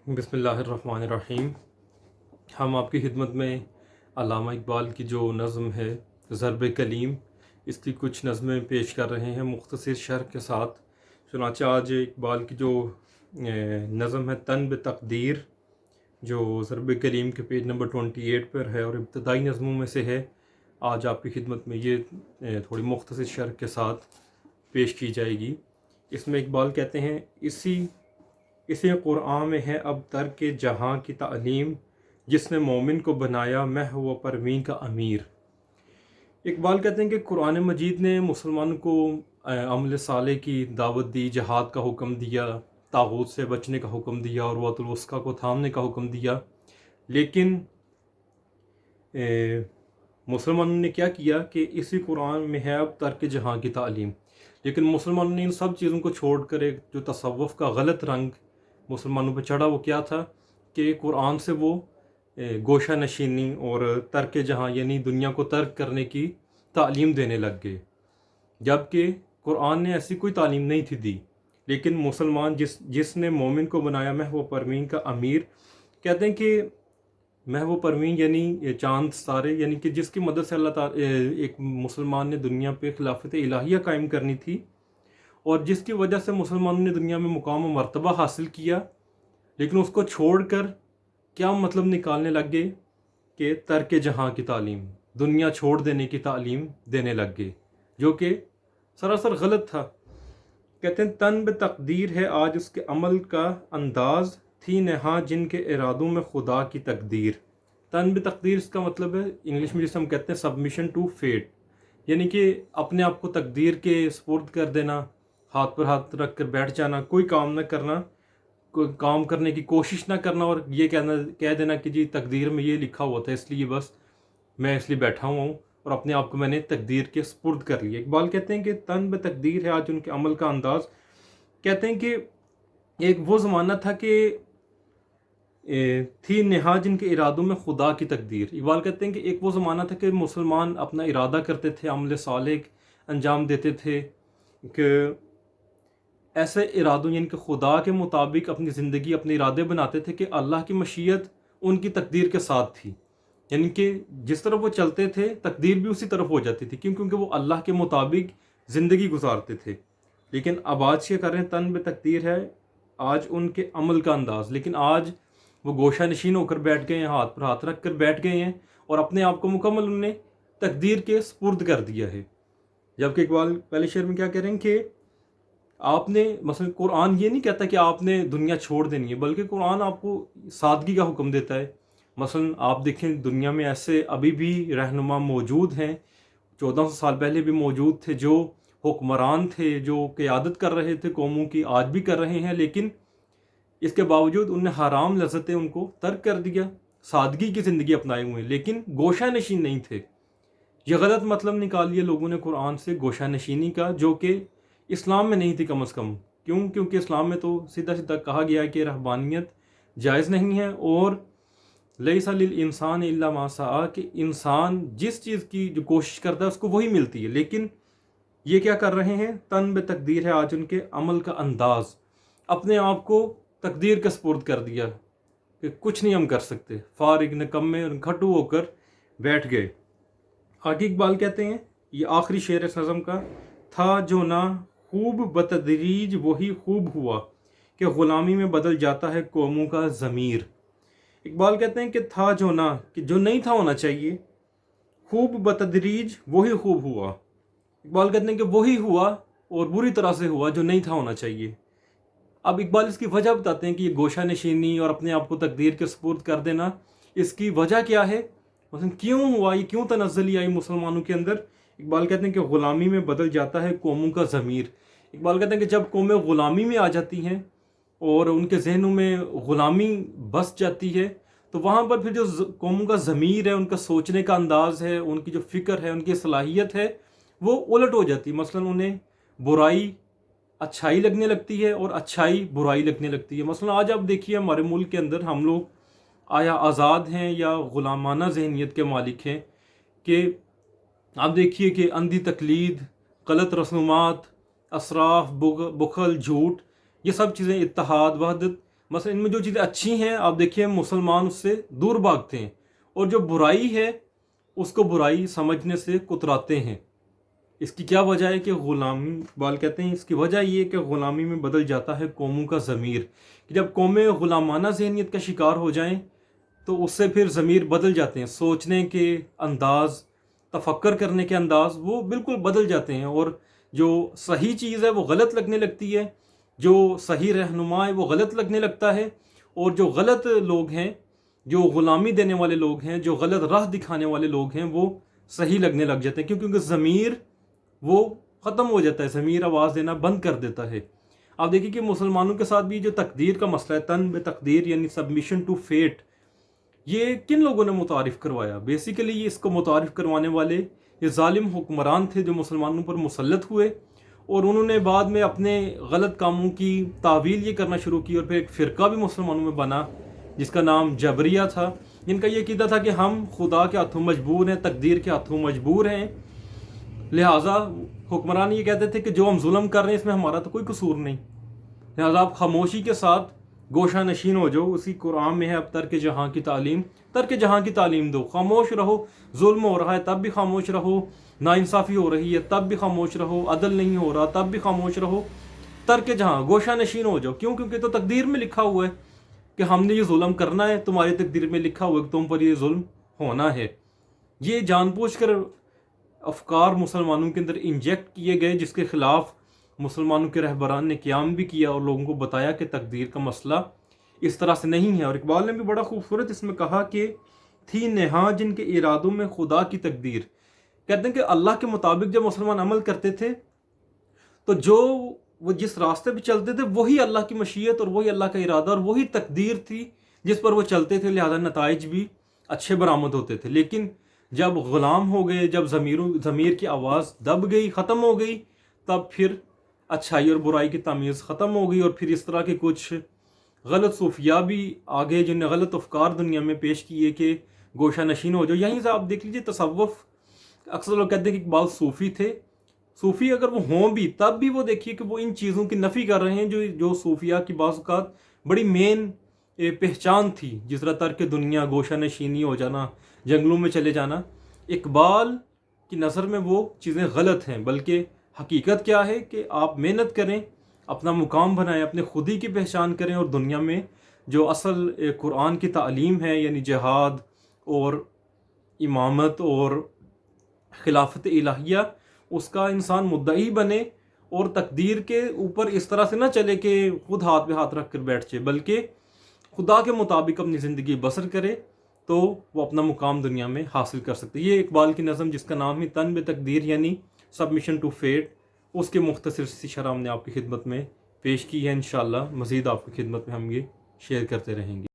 بسم اللہ الرحمن الرحیم۔ ہم آپ کی خدمت میں علامہ اقبال کی جو نظم ہے ضرب کلیم، اس کی کچھ نظمیں پیش کر رہے ہیں مختصر شرح کے ساتھ۔ چنانچہ آج اقبال کی جو نظم ہے تن بتقدیر، جو ضرب کلیم کے پیج نمبر 28 پر ہے اور ابتدائی نظموں میں سے ہے، آج آپ کی خدمت میں یہ تھوڑی مختصر شرح کے ساتھ پیش کی جائے گی۔ اس میں اقبال کہتے ہیں، اسی قرآن میں ہے اب ترک جہاں کی تعلیم، جس نے مومن کو بنایا محو و پروین کا امیر۔ اقبال کہتے ہیں کہ قرآن مجید نے مسلمان کو عمل صالح کی دعوت دی، جہاد کا حکم دیا، طاغوت سے بچنے کا حکم دیا اور عروۃ الوثقیٰ کو تھامنے کا حکم دیا، لیکن مسلمانوں نے کیا کیا کہ اسی قرآن میں ہے اب ترک جہاں کی تعلیم، لیکن مسلمانوں نے ان سب چیزوں کو چھوڑ کر ایک جو تصوف کا غلط رنگ مسلمانوں پہ چڑھا، وہ کیا تھا کہ قرآن سے وہ گوشہ نشینی اور ترک جہاں یعنی دنیا کو ترک کرنے کی تعلیم دینے لگ گئے، جبکہ قرآن نے ایسی کوئی تعلیم نہیں تھی دی۔ لیکن مسلمان جس نے مومن کو بنایا محو پروین کا امیر، کہتے ہیں کہ محو پروین یعنی چاند ستارے، یعنی کہ جس کی مدد سے اللہ تعالیٰ ایک مسلمان نے دنیا پہ خلافت الہیہ قائم کرنی تھی، اور جس کی وجہ سے مسلمانوں نے دنیا میں مقام و مرتبہ حاصل کیا، لیکن اس کو چھوڑ کر کیا مطلب نکالنے لگ گئے کہ ترک جہاں کی تعلیم، دنیا چھوڑ دینے کی تعلیم دینے لگ گئے، جو کہ سراسر غلط تھا۔ کہتے ہیں تن بتقدیر ہے آج اس کے عمل کا انداز، تھی نہاں جن کے ارادوں میں خدا کی تقدیر۔ تن بتقدیر اس کا مطلب ہے انگلش میں جسے ہم کہتے ہیں سبمیشن ٹو فیٹ، یعنی کہ اپنے آپ کو تقدیر کے سپرد کر دینا، ہاتھ پر ہاتھ رکھ کر بیٹھ جانا، کوئی کام نہ کرنا، کوئی کام کرنے کی کوشش نہ کرنا، اور یہ کہہ دینا کہ جی تقدیر میں یہ لکھا ہوا تھا اس لیے بس میں اس لیے بیٹھا ہوا ہوں اور اپنے آپ کو میں نے تقدیر کے سپرد کر لیا۔ اقبال کہتے ہیں کہ تن بتقدیر ہے آج ان کے عمل کا انداز۔ کہتے ہیں کہ ایک وہ زمانہ تھا کہ تھی نہا جن کے ارادوں میں خدا کی تقدیر۔ اقبال کہتے ہیں کہ ایک وہ زمانہ تھا کہ مسلمان اپنا ارادہ کرتے تھے، عمل صالح انجام دیتے تھے، کہ ایسے ارادوں یعنی کہ خدا کے مطابق اپنی زندگی، اپنے ارادے بناتے تھے کہ اللہ کی مشیت ان کی تقدیر کے ساتھ تھی، یعنی کہ جس طرف وہ چلتے تھے تقدیر بھی اسی طرف ہو جاتی تھی، کیونکہ وہ اللہ کے مطابق زندگی گزارتے تھے۔ لیکن اب آج کیا کر رہے ہیں، تن بے تقدیر ہے آج ان کے عمل کا انداز، لیکن آج وہ گوشہ نشین ہو کر بیٹھ گئے ہیں، ہاتھ پر ہاتھ رکھ کر بیٹھ گئے ہیں اور اپنے آپ کو مکمل انہوں نے تقدیر کے سپرد کر دیا ہے۔ جبکہ اقبال پہلے شعر میں کیا کہہ رہے ہیں کہ آپ نے مثلا قرآن یہ نہیں کہتا کہ آپ نے دنیا چھوڑ دینی ہے، بلکہ قرآن آپ کو سادگی کا حکم دیتا ہے۔ مثلا آپ دیکھیں دنیا میں ایسے ابھی بھی رہنما موجود ہیں، 1400 سال پہلے بھی موجود تھے، جو حکمران تھے، جو قیادت کر رہے تھے قوموں کی، آج بھی کر رہے ہیں، لیکن اس کے باوجود انہیں حرام لذتیں ان کو ترک کر دیا، سادگی کی زندگی اپنائے ہوئے، لیکن گوشہ نشین نہیں تھے۔ یہ غلط مطلب نکال لیا لوگوں نے قرآن سے گوشہ نشینی کا، جو کہ اسلام میں نہیں تھی کم از کم۔ کیونکہ اسلام میں تو سیدھا سیدھا کہا گیا ہے کہ رہبانیت جائز نہیں ہے، اور لیس للانسان الا ما سعی، کہ انسان جس چیز کی جو کوشش کرتا ہے اس کو وہی ملتی ہے۔ لیکن یہ کیا کر رہے ہیں، تن بے تقدیر ہے آج ان کے عمل کا انداز، اپنے آپ کو تقدیر کا سپرد کر دیا کہ کچھ نہیں ہم کر سکتے، فارغ نکمے اور کھٹو ہو کر بیٹھ گئے۔ آگے اقبال کہتے ہیں، یہ آخری شعر اس نظم کا، تھا جو نہ خوب بتدریج وہی خوب ہوا، کہ غلامی میں بدل جاتا ہے قوموں کا ضمیر۔ اقبال کہتے ہیں کہ تھا جو نہ، کہ جو نہیں تھا ہونا چاہیے، خوب بتدریج وہی خوب ہوا۔ اقبال کہتے ہیں کہ وہی ہوا اور بری طرح سے ہوا جو نہیں تھا ہونا چاہیے۔ اب اقبال اس کی وجہ بتاتے ہیں کہ یہ گوشہ نشینی اور اپنے آپ کو تقدیر کے سپرد کر دینا، اس کی وجہ کیا ہے، مثلا کیوں ہوا، یہ کیوں تنزلی آئی مسلمانوں کے اندر۔ اقبال کہتے ہیں کہ غلامی میں بدل جاتا ہے قوموں کا ضمیر۔ اقبال کہتے ہیں کہ جب قومیں غلامی میں آ جاتی ہیں اور ان کے ذہنوں میں غلامی بس جاتی ہے، تو وہاں پر پھر جو قوموں کا ضمیر ہے، ان کا سوچنے کا انداز ہے، ان کی جو فکر ہے، ان کی صلاحیت ہے، وہ الٹ ہو جاتی ہے۔ مثلا انہیں برائی اچھائی لگنے لگتی ہے اور اچھائی برائی لگنے لگتی ہے۔ مثلا آج آپ دیکھیے ہمارے ملک کے اندر ہم لوگ آیا آزاد ہیں یا غلامانہ ذہنیت کے مالک ہیں، کہ آپ دیکھیے کہ اندھی تقلید، غلط رسومات، اسراف، بخل، جھوٹ، یہ سب چیزیں، اتحاد، وحدت، مثلا ان میں جو چیزیں اچھی ہیں آپ دیکھیے مسلمان اس سے دور بھاگتے ہیں، اور جو برائی ہے اس کو برائی سمجھنے سے کتراتے ہیں۔ اس کی کیا وجہ ہے کہ غلامی، اقبال کہتے ہیں اس کی وجہ یہ ہے کہ غلامی میں بدل جاتا ہے قوموں کا ضمیر، کہ جب قومیں غلامانہ ذہنیت کا شکار ہو جائیں تو اس سے پھر ضمیر بدل جاتے ہیں، سوچنے کے انداز، تفکر کرنے کے انداز وہ بالکل بدل جاتے ہیں، اور جو صحیح چیز ہے وہ غلط لگنے لگتی ہے، جو صحیح رہنما ہے وہ غلط لگنے لگتا ہے، اور جو غلط لوگ ہیں، جو غلامی دینے والے لوگ ہیں، جو غلط راہ دکھانے والے لوگ ہیں، وہ صحیح لگنے لگ جاتے ہیں، کیونکہ ضمیر وہ ختم ہو جاتا ہے، ضمیر آواز دینا بند کر دیتا ہے۔ آپ دیکھیے کہ مسلمانوں کے ساتھ بھی جو تقدیر کا مسئلہ ہے، تن بے تقدیر یعنی سبمیشن ٹو فیٹ، یہ کن لوگوں نے متعارف کروایا؟ بیسیکلی اس کو متعارف کروانے والے یہ ظالم حکمران تھے جو مسلمانوں پر مسلط ہوئے، اور انہوں نے بعد میں اپنے غلط کاموں کی تعویل یہ کرنا شروع کی، اور پھر ایک فرقہ بھی مسلمانوں میں بنا جس کا نام جبریہ تھا، جن کا یہ عقیدہ تھا کہ ہم خدا کے ہاتھوں مجبور ہیں، تقدیر کے ہاتھوں مجبور ہیں، لہٰذا حکمران یہ کہتے تھے کہ جو ہم ظلم کر رہے ہیں اس میں ہمارا تو کوئی قصور نہیں، لہٰذا آپ خاموشی کے ساتھ گوشہ نشین ہو جاؤ۔ اسی قرآن میں ہے اب ترک جہاں کی تعلیم، ترک جہاں کی تعلیم دو، خاموش رہو، ظلم ہو رہا ہے تب بھی خاموش رہو، ناانصافی ہو رہی ہے تب بھی خاموش رہو، عدل نہیں ہو رہا تب بھی خاموش رہو، ترک جہاں گوشہ نشین ہو جاؤ۔ کیوں؟ کیونکہ تو تقدیر میں لکھا ہوا ہے کہ ہم نے یہ ظلم کرنا ہے، تمہاری تقدیر میں لکھا ہوا ہے کہ تم پر یہ ظلم ہونا ہے۔ یہ جان بوجھ کر افکار مسلمانوں کے اندر انجیکٹ کیے گئے، جس کے خلاف مسلمانوں کے رہبران نے قیام بھی کیا اور لوگوں کو بتایا کہ تقدیر کا مسئلہ اس طرح سے نہیں ہے۔ اور اقبال نے بھی بڑا خوبصورت اس میں کہا کہ تھی نہاں جن کے ارادوں میں خدا کی تقدیر، کہتے ہیں کہ اللہ کے مطابق جب مسلمان عمل کرتے تھے تو جو وہ جس راستے پہ چلتے تھے وہی اللہ کی مشیت اور وہی اللہ کا ارادہ اور وہی تقدیر تھی جس پر وہ چلتے تھے، لہذا نتائج بھی اچھے برآمد ہوتے تھے۔ لیکن جب غلام ہو گئے، جب ضمیر کی آواز دب گئی، ختم ہو گئی، تب پھر اچھائی اور برائی کی تمیز ختم ہو گئی، اور پھر اس طرح کے کچھ غلط صوفیاء بھی آگے جن نے غلط افکار دنیا میں پیش کیے کہ گوشہ نشین ہو جاؤ۔ یہیں سے آپ دیکھ لیجئے تصوف، اکثر لوگ کہتے ہیں کہ اقبال صوفی تھے، صوفی اگر وہ ہوں بھی تب بھی وہ دیکھیے کہ وہ ان چیزوں کی نفی کر رہے ہیں جو صوفیاء کی بعض اوقات بڑی مین پہچان تھی، جس طرح ترک دنیا، گوشہ نشینی ہو جانا، جنگلوں میں چلے جانا۔ اقبال کی نظر میں وہ چیزیں غلط ہیں، بلکہ حقیقت کیا ہے کہ آپ محنت کریں، اپنا مقام بنائیں، اپنے خودی کی پہچان کریں، اور دنیا میں جو اصل قرآن کی تعلیم ہے یعنی جہاد اور امامت اور خلافت الہیہ، اس کا انسان مدعی بنے، اور تقدیر کے اوپر اس طرح سے نہ چلے کہ خود ہاتھ پہ ہاتھ رکھ کر بیٹھ جائے، بلکہ خدا کے مطابق اپنی زندگی بسر کرے تو وہ اپنا مقام دنیا میں حاصل کر سکتے۔ یہ اقبال کی نظم جس کا نام ہی تن بے تقدیر یعنی سبمیشن ٹو فیٹ، اس کے مختصر سی شرح ہم نے آپ کی خدمت میں پیش کی ہے۔ انشاءاللہ مزید آپ کی خدمت میں ہم یہ شیئر کرتے رہیں گے۔